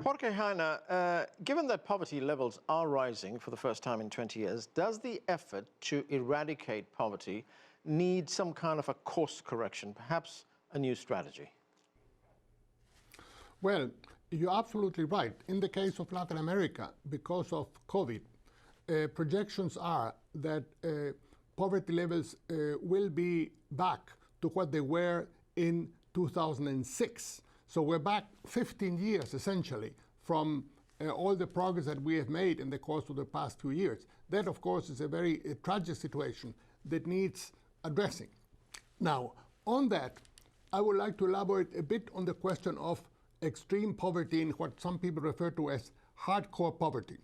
Jorge Jaina, given that poverty levels are rising for the first time in 20 years, does the effort to eradicate poverty need some kind of a course correction, perhaps a new strategy? Well, you're absolutely right. In the case of Latin America, because of COVID, projections are that poverty levels will be back to what they were in 2006. So we're back 15 years, essentially, from all the progress that we have made in the course of the past 2 years. That, of course, is a very tragic situation that needs addressing. Now, on that, I would like to elaborate a bit on the question of extreme poverty and what some people refer to as hardcore poverty.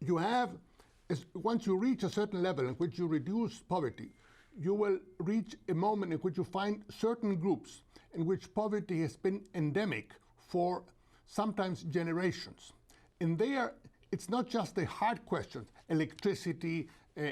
You have, once you reach a certain level in which you reduce poverty, you will reach a moment in which you find certain groups in which poverty has been endemic for sometimes generations. And there, it's not just the hard questions, electricity,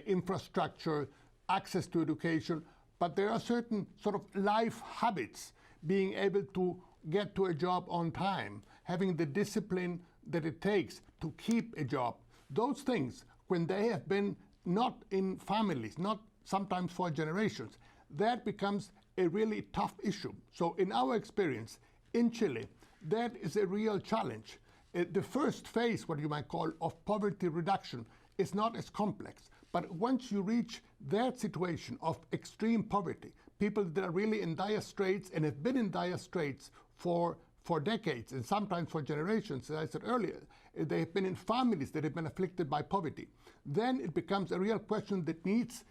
infrastructure, access to education, but there are certain sort of life habits, being able to get to a job on time, having the discipline that it takes to keep a job. Those things, when they have been not in families, not sometimes for generations, that becomes a really tough issue. So in our experience in Chile, that is a real challenge. The first phase, what you might call, of poverty reduction is not as complex. But once you reach that situation of extreme poverty, people that are really in dire straits and have been in dire straits for decades and sometimes for generations, as I said earlier, they have been in families that have been afflicted by poverty, then it becomes a real question that needs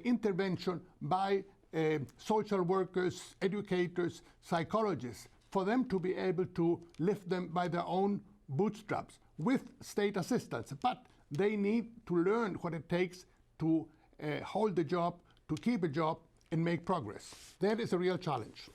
intervention by social workers, educators, psychologists, for them to be able to lift them by their own bootstraps with state assistance. But they need to learn what it takes to hold the job, to keep a job, and make progress. That is a real challenge.